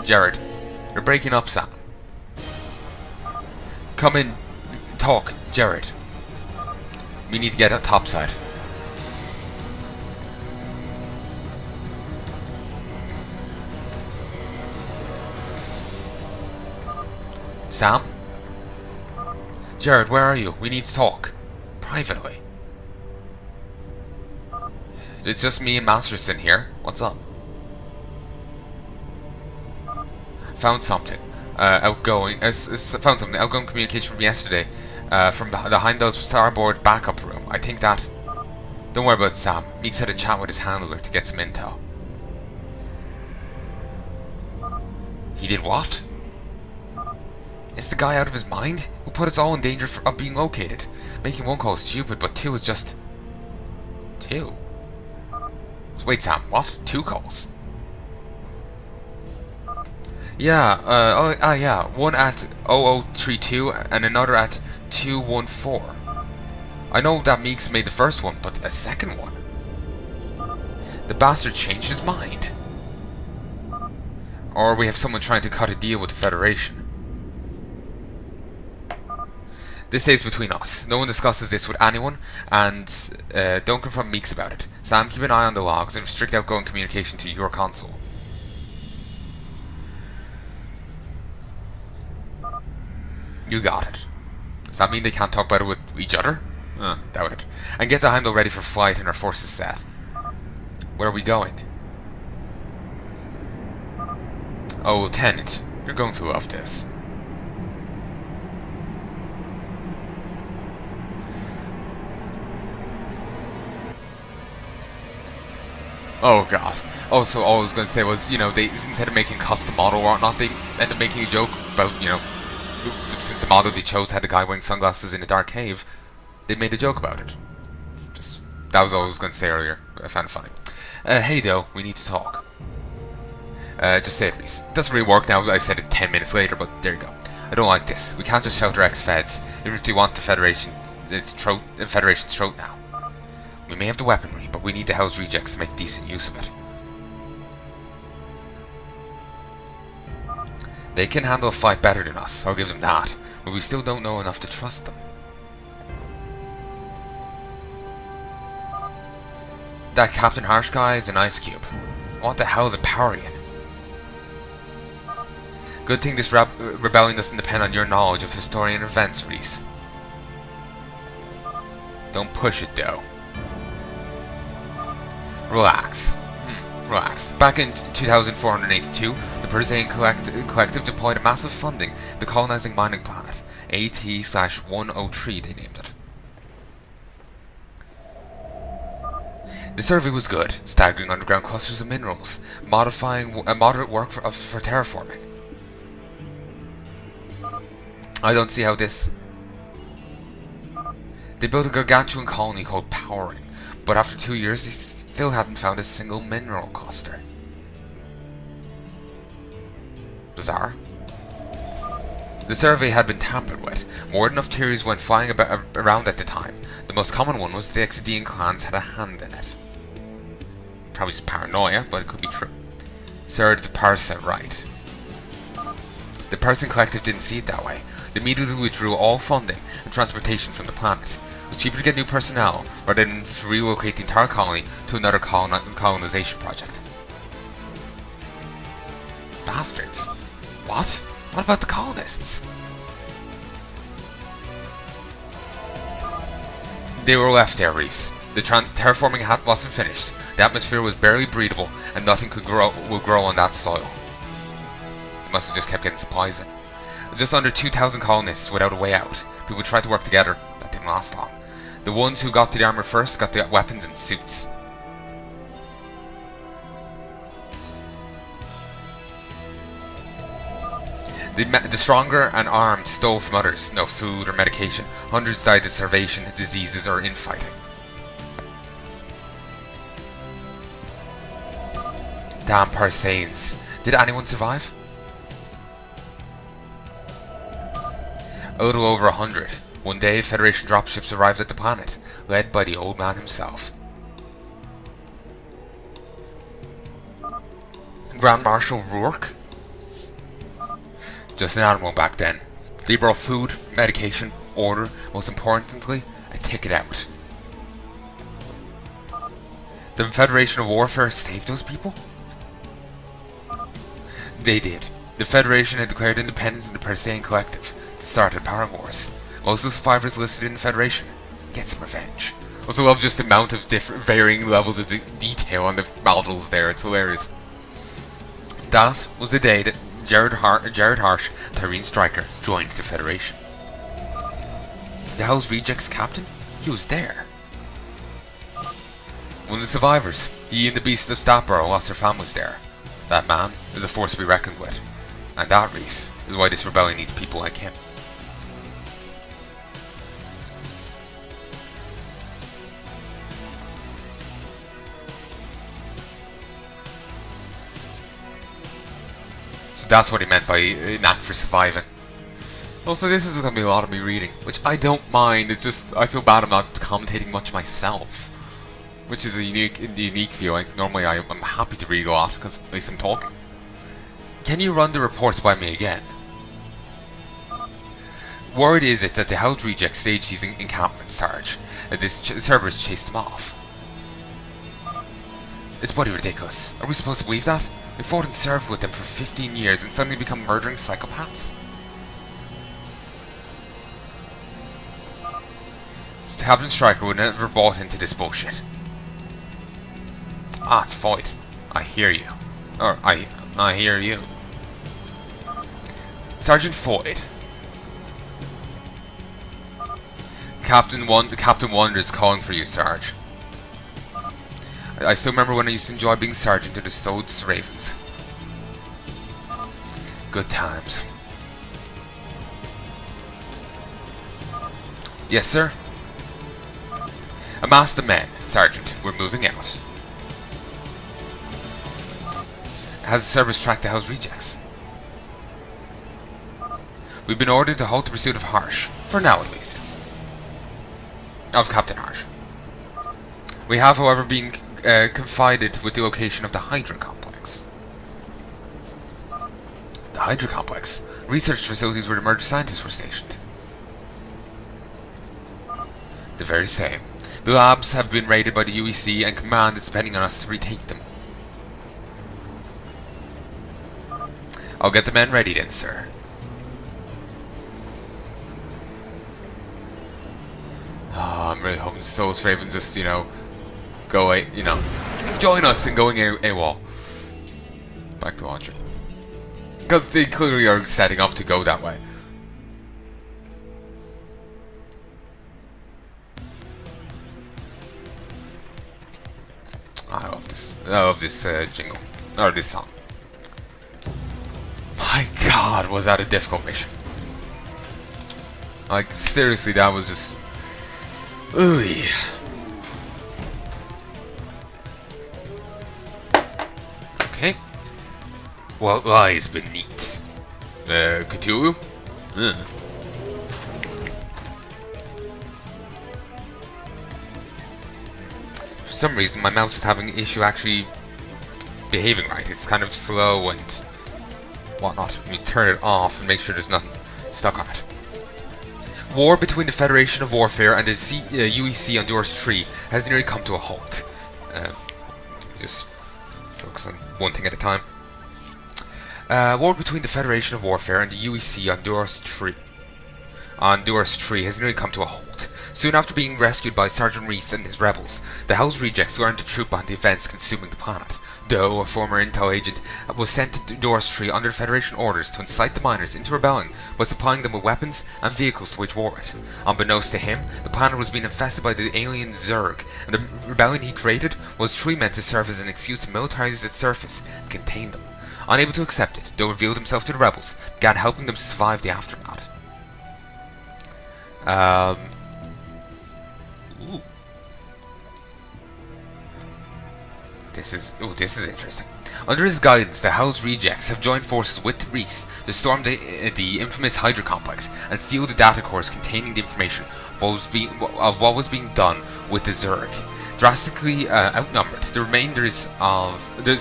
Jared. You're breaking up, Sam. Come in. Talk, Jared. We need to get at topside. Sam? Jared, where are you? We need to talk. Privately. It's just me and Masterson here. What's up? Found something. Outgoing communication from yesterday. From behind those starboard backup room. I think that... Don't worry about it, Sam. Meeks had a chat with his handler to get some intel. He did what? Is the guy out of his mind? Who put us all in danger of being located? Making one call is stupid, but two is just... Two? So wait, Sam, what? 2 calls? Yeah, yeah. One at 0032 and another at 214. I know that Meeks made the first one, but a second one? The bastard changed his mind. Or we have someone trying to cut a deal with the Federation. This stays between us. No one discusses this with anyone, and don't confront Meeks about it. Sam, keep an eye on the logs and restrict outgoing communication to your console. You got it. Does that mean they can't talk about it with each other? Doubt it. And get the Heimdall ready for flight and our forces set. Where are we going? Oh, Lieutenant, you're going to love this. Oh god. Also, all I was going to say was, you know, they, instead of making custom model or whatnot, they end up making a joke about, you know, since the model they chose had the guy wearing sunglasses in a dark cave, they made a joke about it. That was all I was going to say earlier. I found it funny. Hey, though, we need to talk. Just say it, please. It doesn't really work now. I said it 10 minutes later, but there you go. I don't like this. We can't just shout our ex-feds, even if they want the Federation's throat now. We may have the weaponry, but we need the Hell's rejects to make decent use of it. They can handle a fight better than us, I'll give them that, but we still don't know enough to trust them. That Captain Harsh guy is an ice cube. What the hell is a Powerian? Good thing this rebellion doesn't depend on your knowledge of historian events, Reese. Don't push it, though. Relax. Relax. Back in 2482, the Persian Collective deployed a massive funding to colonizing mining planet. AT-103 they named it. The survey was good, staggering underground clusters of minerals, modifying a moderate work for terraforming. I don't see how this... They built a gargantuan colony called Powering, but after 2 years they still hadn't found a single mineral cluster. Bizarre. The survey had been tampered with. More than enough theories went flying around at the time. The most common one was the Exodian clans had a hand in it. Probably just paranoia, but it could be true. Sir, the Parsa right. The Persian Collective didn't see it that way. They immediately withdrew all funding and transportation from the planet. It was cheaper to get new personnel rather than to relocate the entire colony to another colonization project. Bastards. What? What about the colonists? They were left there, Reese. The terraforming wasn't finished. The atmosphere was barely breathable, and nothing will grow on that soil. They must have just kept getting supplies in. Just under 2,000 colonists without a way out. People tried to work together. That didn't last long. The ones who got to the armor first got the weapons and suits. The stronger and armed stole from others. No food or medication. Hundreds died of starvation, diseases, or infighting. Damn Parsains. Did anyone survive? A little over 100. One day, Federation dropships arrived at the planet, led by the old man himself. Grand Marshal Rourke? Just an animal back then. They brought food, medication, order, most importantly, a ticket out. The Federation of Warfare saved those people? They did. The Federation had declared independence in the Perseian Collective to start the Power Wars. Most of the survivors listed in the Federation get some revenge. Also love just the amount of different varying levels of detail on the models there, it's hilarious. That was the day that Jared Harsh, Tyrene Striker, joined the Federation. The Hell's Rejects captain? He was there. One of the survivors, he and the Beast of Statborough lost their families there. That man is a force to be reckoned with. And that, Reese, is why this rebellion needs people like him. So that's what he meant by an act for surviving. Also, this is going to be a lot of me reading, which I don't mind. It's just I feel bad I'm not commentating much myself, which is a unique feeling. Normally, I'm happy to read a lot because at least I'm talking. Can you run the reports by me again? Word is it that the Hell's Reject staged these encampments, Sarge, and this Cerberus chased them off. It's bloody ridiculous. Are we supposed to believe that? We fought and served with them for 15 years and suddenly become murdering psychopaths? Captain Striker would never bought into this bullshit. Ah, it's Void. I hear you. Or, I hear you. Sergeant Void. Captain Wonder is calling for you, Sarge. I still remember when I used to enjoy being Sergeant of the Sold's Ravens. Good times. Yes, sir? Amass the men, Sergeant. We're moving out. Has the Cerberus tracked the Hell's Rejects? We've been ordered to halt the pursuit of Harsh. For now, at least. Of Captain Harsh. We have, however, been confided with the location of the Hydra Complex. The Hydra Complex? Research facilities where the murder scientists were stationed. The very same. The labs have been raided by the UEC and command is depending on us to retake them. I'll get the men ready then, sir. Oh, I'm really hoping Souls Raven just, go away, join us in going AWOL. Back to launcher. Because they clearly are setting up to go that way. I love this jingle. Or this song. My god, was that a difficult mission. Like, seriously, that was just... Ooh. Okay. What lies beneath? Cthulhu? For some reason, my mouse is having an issue actually behaving right. It's kind of slow and whatnot. Let me turn it off and make sure there's nothing stuck on it. War between the Federation of Warfare and the UEC on Doris Tree has nearly come to a halt. Just focus on one thing at a time. War between the Federation of Warfare and the UEC on Doris Tree has nearly come to a halt. Soon after being rescued by Sergeant Reese and his rebels, the Hell's Rejects learned the truth behind the events consuming the planet. Doe, a former intel agent, was sent to Doris Tree under Federation orders to incite the miners into rebelling by supplying them with weapons and vehicles to wage war with. Unbeknownst to him, the planet was being infested by the alien Zerg, and the rebellion he created was truly meant to serve as an excuse to militarize its surface and contain them. Unable to accept it, Doe revealed himself to the rebels, began helping them survive the aftermath. Ooh. This is interesting. Under his guidance, the Hell's Rejects have joined forces with Reese to storm the infamous Hydra Complex and steal the data cores containing the information of what was being done with the Zerg. Drastically outnumbered, the remainders of the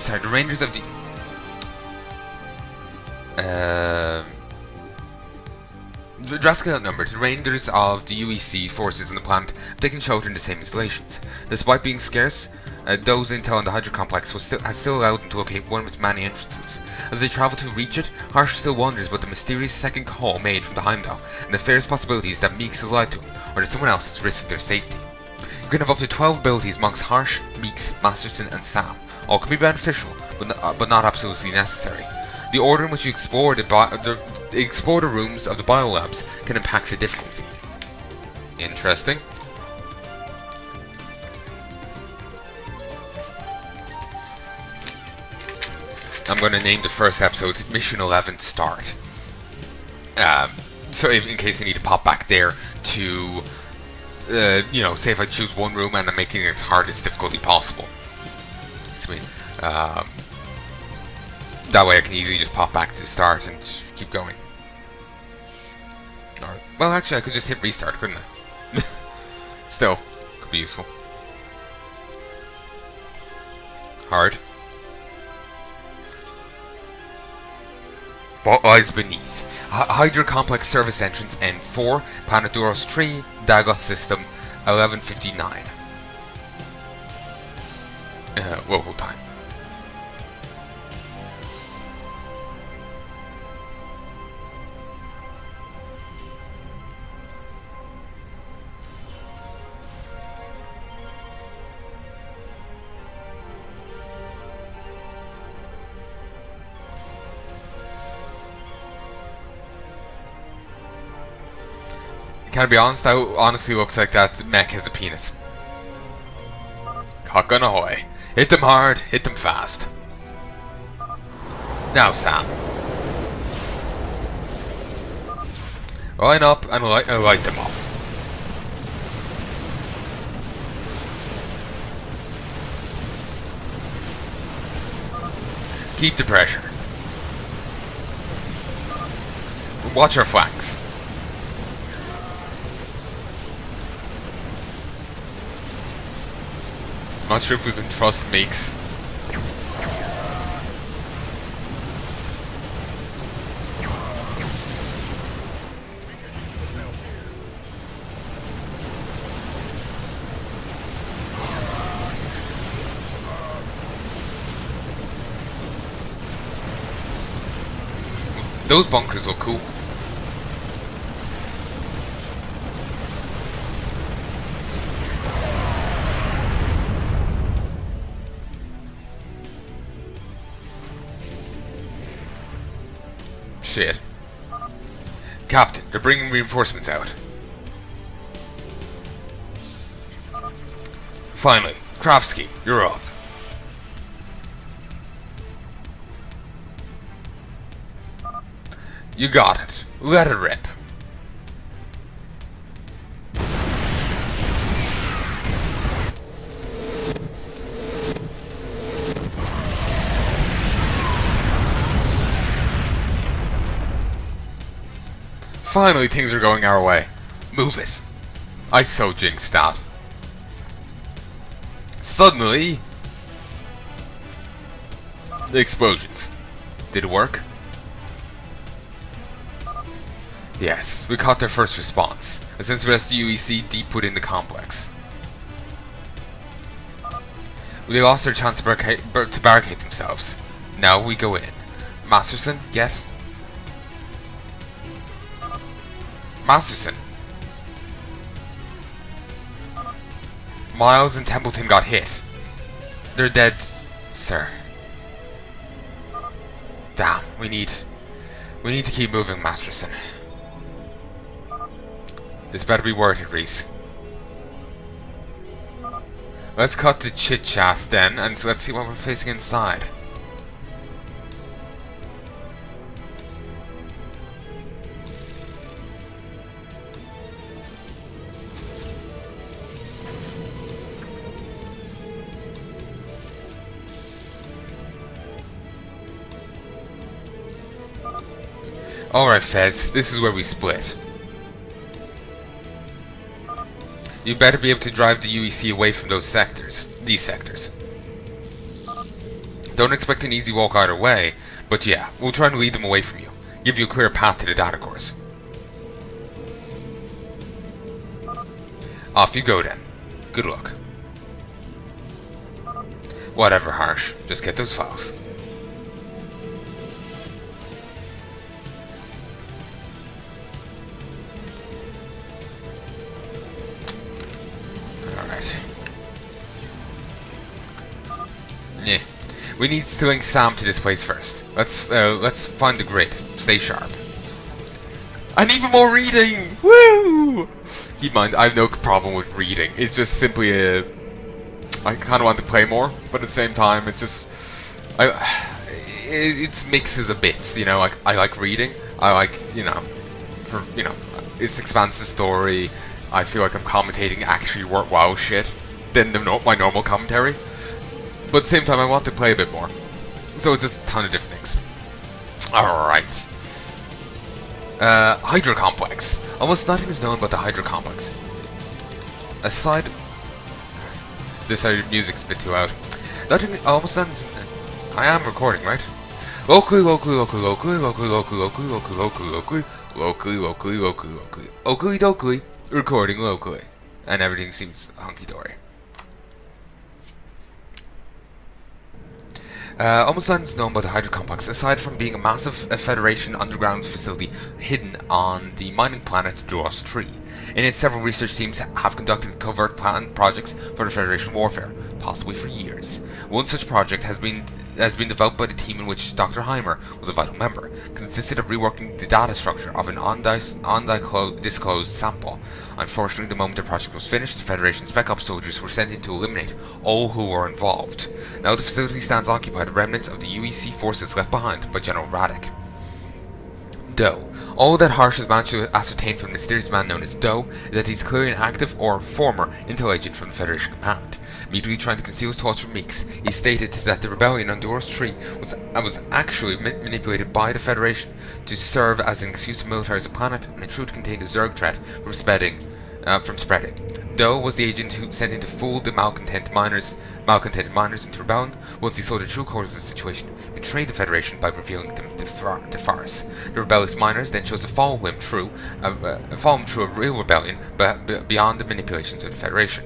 Drastically outnumbered, the remainders of the UEC forces on the planet have taken shelter in the same installations. Despite being scarce, those intel on the Hydra complex has still allowed them to locate one of its many entrances. As they travel to reach it, Harsh still wonders about the mysterious second call made from the Heimdall, and the fairest possibilities that Meeks has lied to him, or that someone else has risked their safety. You can have up to 12 abilities amongst Harsh, Meeks, Masterson, and Sam. All can be beneficial, but not absolutely necessary. The order in which you explore the rooms of the biolabs can impact the difficulty. Interesting. I'm going to name the first episode Mission 11 Start. So in case you need to pop back there to, say if I choose one room and I'm making it as hard as difficulty possible. That way I can easily just pop back to the start and just keep going. Alright. Well, actually I could just hit restart, couldn't I? Still, could be useful. Hard. What lies beneath? Hydra Complex Service Entrance N4, Planet Duros 3, Dagot System, 11:59. Local time. Can I be honest? That honestly looks like that mech has a penis. Cock on ahoy. Hit them hard, hit them fast. Now, Sam. Line up and light them up. Keep the pressure. Watch our flanks. Not sure if we can trust Meeks. Those bunkers look cool. Shit. Captain, they're bringing reinforcements out. Finally, Kraftsky, you're up. You got it. Let it rip. Finally, things are going our way. Move it. I so jinxed that. Suddenly... the explosions. Did it work? Yes, we caught their first response. And since the rest of the UEC deep within the complex. They lost their chance to barricade themselves. Now we go in. Masterson, yes? Masterson. Miles and Templeton got hit. They're dead, sir. Damn, we need to keep moving, Masterson. This better be worth it, Reese. Let's cut the chit-chat then, and so let's see what we're facing inside. Alright, Feds, this is where we split. You better be able to drive the UEC away from these sectors. Don't expect an easy walk either way, but yeah, we'll try and lead them away from you. Give you a clear path to the data cores. Off you go then. Good luck. Whatever, Harsh. Just get those files. Alright. Yeah. We need to link Sam to this place first. Let's find the grid. Stay sharp. And even more reading! Woo! Keep in mind, I have no problem with reading. It's just simply a... I kind of want to play more, but at the same time, it's just... It's mixes of bits, you know, like, I like reading. I like, you know, it expands the story. I feel like I'm commentating actually worthwhile shit than my normal commentary. But at the same time, I want to play a bit more. So it's just a ton of different things. Alright. Hydra Complex. Almost nothing is known about the Hydra Complex. Aside... This music's a bit too loud. Almost nothing... I am recording, right? Locally. Recording locally. And everything seems hunky-dory. Almost nothing is known about the Hydra Complex, aside from being a massive Federation underground facility hidden on the mining planet Duros 3. In it, several research teams have conducted covert projects for the Federation warfare, possibly for years. One such project has been developed by the team in which Dr. Heimer was a vital member, consisted of reworking the data structure of an undisclosed sample. Unfortunately, the moment the project was finished, the Federation Spec Ops soldiers were sent in to eliminate all who were involved. Now the facility stands occupied, remnants of the UEC forces left behind by General Radek. Doe. All that Harsh has managed to ascertain from the mysterious man known as Doe is that he's clearly an active or former intel agent from the Federation Command. Immediately trying to conceal his thoughts from Meeks, he stated that the rebellion on Duros 3 was actually manipulated by the Federation to serve as an excuse to militarize the planet and in truth contained a Zerg threat from spreading. Doe was the agent who sent in to fool the malcontented miners into rebellion. Once he saw the true cause of the situation, betrayed the Federation by revealing them to farce. The rebellious miners then chose to follow him through a real rebellion, but beyond the manipulations of the Federation.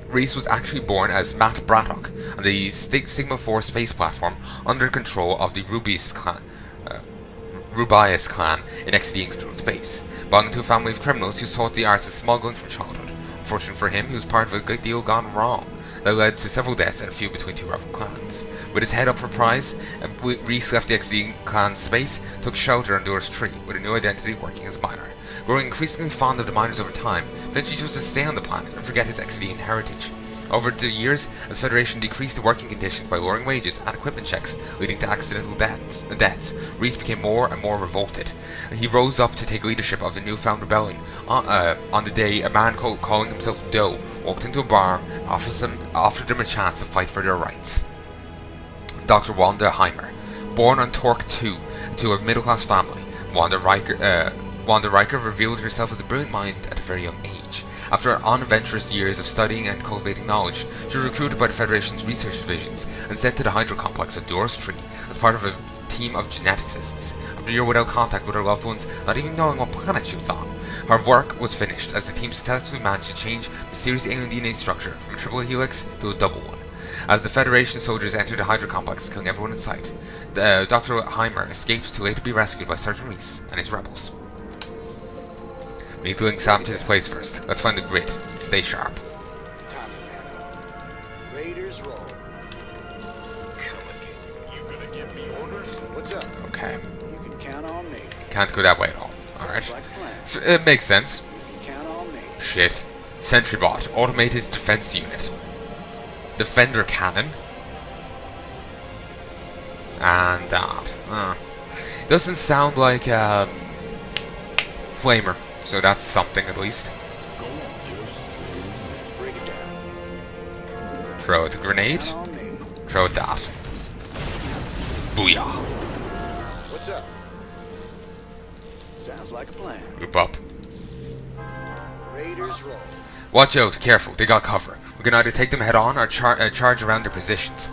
Reese was actually born as Matt Braddock on the Sigma 4 space platform under control of the Rubius clan in XD-controlled space. Belonging to a family of criminals who sought the arts of smuggling from childhood. Fortunately for him, he was part of a good deal gone wrong that led to several deaths and a feud between two rival clans. With his head up for prize, Reese left the XD clan's space, took shelter on Duros 3 with a new identity working as a miner. Growing increasingly fond of the miners over time, eventually chose to stay on the planet and forget its XD heritage. Over the years, the Federation decreased the working conditions by lowering wages and equipment checks, leading to accidental deaths. Reese became more and more revolted. He rose up to take leadership of the newfound rebellion. On the day, a man calling himself Doe walked into a bar and offered them a chance to fight for their rights. Dr. Wanda Heimer, born on Torque 2 to a middle-class family, Wanda Riker revealed herself as a brilliant mind at a very young age. After unadventurous years of studying and cultivating knowledge, she was recruited by the Federation's research divisions and sent to the Hydro Complex of Duros 3 as part of a team of geneticists. After a year without contact with her loved ones, not even knowing what planet she was on, her work was finished as the team successfully managed to change mysterious alien DNA structure from a triple helix to a double one. As the Federation soldiers entered the Hydro Complex, killing everyone in sight, Dr. Heimer escaped to later be rescued by Sergeant Reese and his rebels. We need to link Sam to this place first. Let's find the grid. Stay sharp. Raiders roll. You gonna give me orders? What's up? Okay. You can count on me. Can't go that way at all. Alright. Like It makes sense. you can count on me. Shit. Sentry bot. Automated defense unit. Defender cannon. And that. Doesn't sound like flamer. So that's something at least. Bring it down. Throw it a grenade. Count on me. Throw it that. Booyah. What's up? Sounds like a plan. Group up. Raiders roll. Watch out, careful, they got cover. We can either take them head on or charge around their positions.